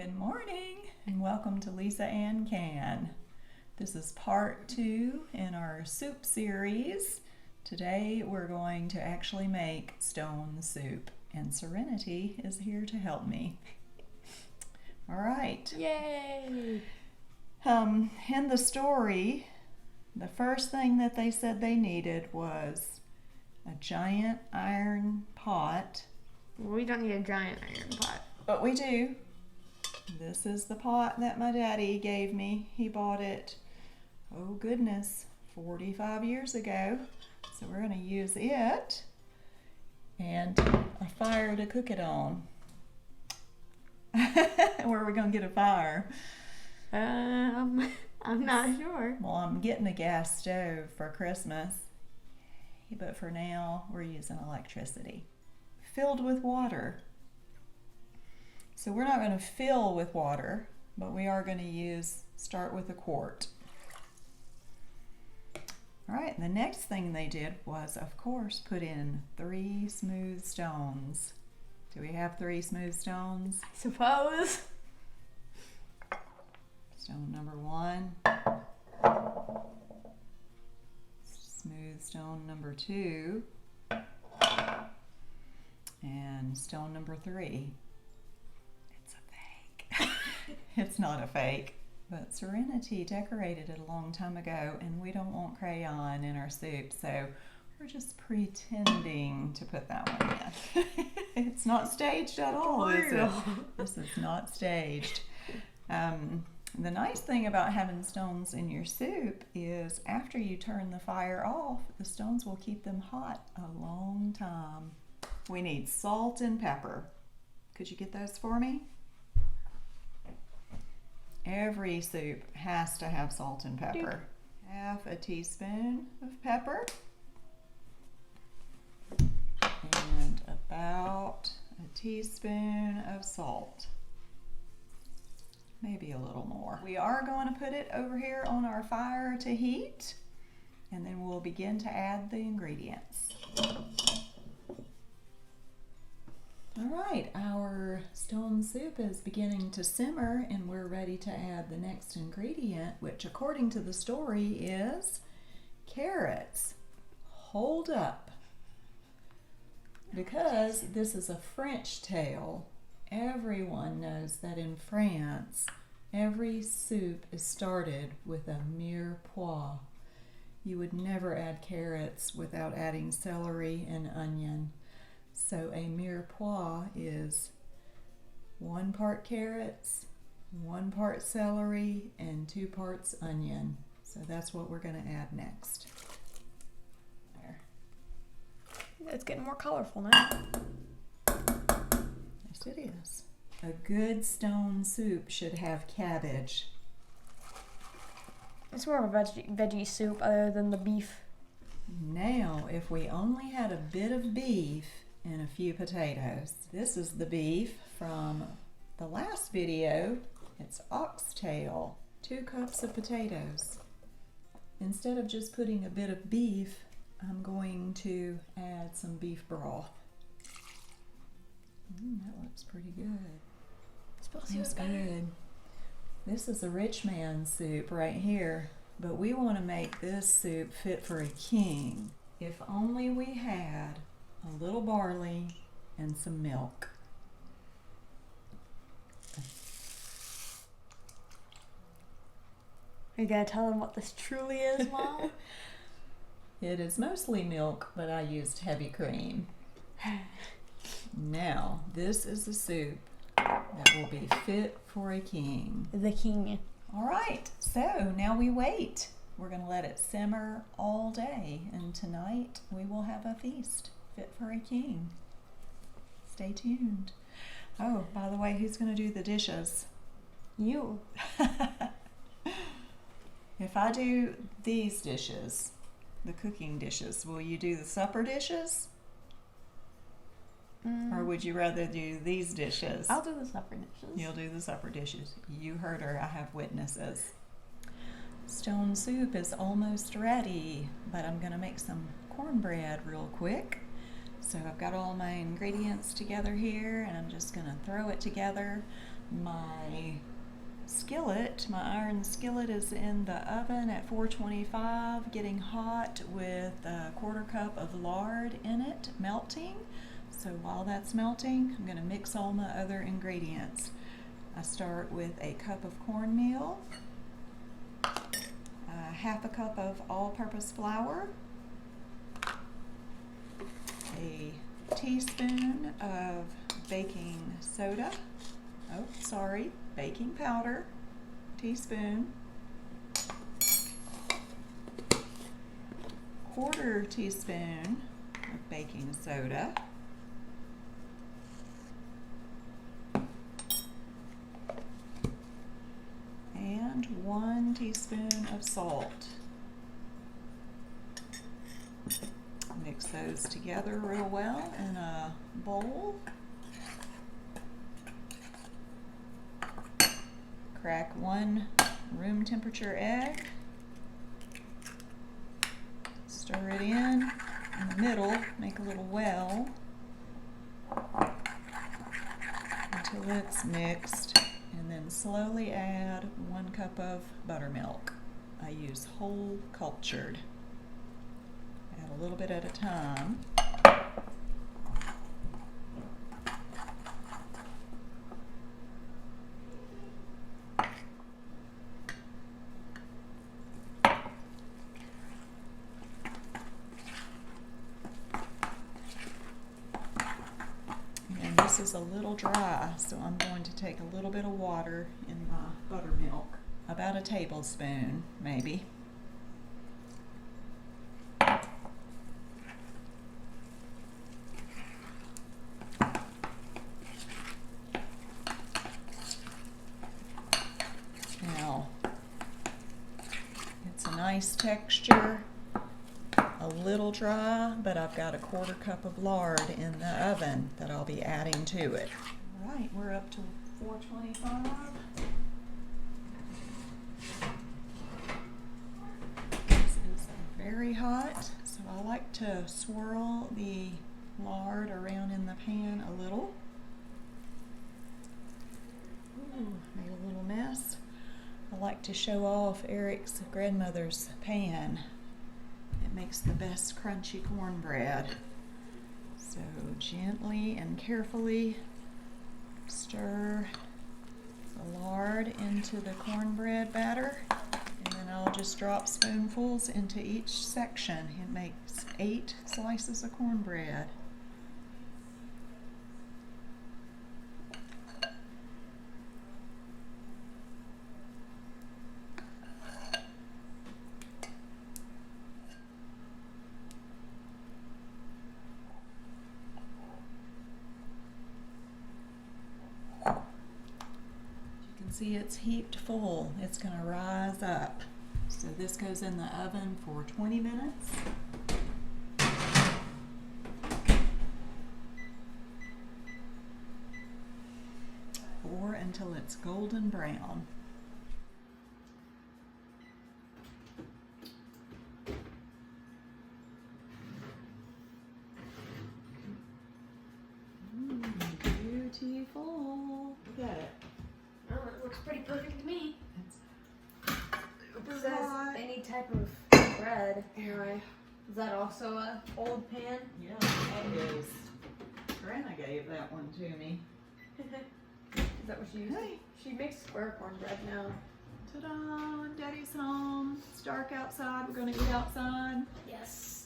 Good morning and welcome to Lisa Ann Can. This is part 2 in our soup series. Today we're going to actually make stone soup and Serenity is here to help me. All right. Yay! In the story, the first thing that they said they needed was a giant iron pot. We don't need a giant iron pot. But we do. This is the pot that my daddy gave me. He bought it, oh goodness, 45 years ago. So we're going to use it and a fire to cook it on. Where are we going to get a fire? I'm not sure. Well, I'm getting a gas stove for Christmas, but for now we're using electricity. Filled with water. So we're not going to fill with water, but we are going to start with a quart. All right, the next thing they did was, of course, put in 3 smooth stones. Do we have 3 smooth stones? I suppose. Stone number 1. Smooth stone number 2. And stone number 3. It's a fake. It's not a fake, but Serenity decorated it a long time ago and we don't want crayon in our soup, so we're just pretending to put that one in. It's not staged at all, is it? This is not staged. The nice thing about having stones in your soup is after you turn the fire off, the stones will keep them hot a long time. We need salt and pepper. Could you get those for me? Every soup has to have salt and pepper. Half a teaspoon of pepper. And about a teaspoon of salt. Maybe a little more. We are going to put it over here on our fire to heat, and then we'll begin to add the ingredients. All right, our stone soup is beginning to simmer and we're ready to add the next ingredient, which according to the story is carrots. Hold up. Because this is a French tale, everyone knows that in France, every soup is started with a mirepoix. You would never add carrots without adding celery and onion. So a mirepoix is 1 part carrots, 1 part celery, and 2 parts onion. So that's what we're going to add next. There. It's getting more colorful now. Yes, it is. A good stone soup should have cabbage. It's more of a veggie soup other than the beef. Now, if we only had a bit of beef and a few potatoes. This is the beef from the last video. It's oxtail. 2 cups of potatoes. Instead of just putting a bit of beef, I'm going to add some beef broth. That looks pretty good. Smells good. This is a rich man's soup right here, but we want to make this soup fit for a king. If only we had a little barley and some milk. Are you gonna tell them what this truly is, Mom? It is mostly milk, but I used heavy cream. Now, this is the soup that will be fit for a king. The king. All right, so now we wait. We're going to let it simmer all day, and tonight we will have a feast fit for a king. Stay tuned. Oh, by the way, who's going to do the dishes? You. If I do these dishes, the cooking dishes, will you do the supper dishes? Or would you rather do these dishes? I'll do the supper dishes. You'll do the supper dishes. You heard her. I have witnesses. Stone soup is almost ready, but I'm going to make some cornbread real quick. So I've got all my ingredients together here, and I'm just going to throw it together. My skillet, my iron skillet, is in the oven at 425, getting hot with a 1/4 cup of lard in it, melting. So while that's melting, I'm going to mix all my other ingredients. I start with a cup of cornmeal, 1/2 cup of all-purpose flour, a teaspoon of baking soda, baking powder, teaspoon, 1/4 teaspoon of baking soda, and 1 teaspoon of salt. Mix those together real well in a bowl. Crack 1 room temperature egg. Stir it in the middle, make a little well until it's mixed, and then slowly add 1 cup of buttermilk. I use whole cultured. Add a little bit at a time. And this is a little dry, so I'm going to take a little bit of water in my buttermilk, about a tablespoon maybe. Now, it's a nice texture, a little dry, but I've got a 1/4 cup of lard in the oven that I'll be adding to it. All right, we're up to 425. This is very hot, so I like to swirl the lard around in the pan a little. Ooh, made a little mess. I like to show off Eric's grandmother's pan. It makes the best crunchy cornbread. So gently and carefully stir the lard into the cornbread batter, and then I'll just drop spoonfuls into each section. It makes 8 slices of cornbread. See, it's heaped full. It's going to rise up. So this goes in the oven for 20 minutes. Or until it's golden brown. Beautiful. Look at it. Oh, it looks pretty perfect to me. It says any type of bread. Anyway, is that also a old pan? Yeah, that is. Grandma gave that one to me. Is that what she used? Hey. She makes square cornbread now. Ta-da! Daddy's home. It's dark outside. We're going to eat outside. Yes.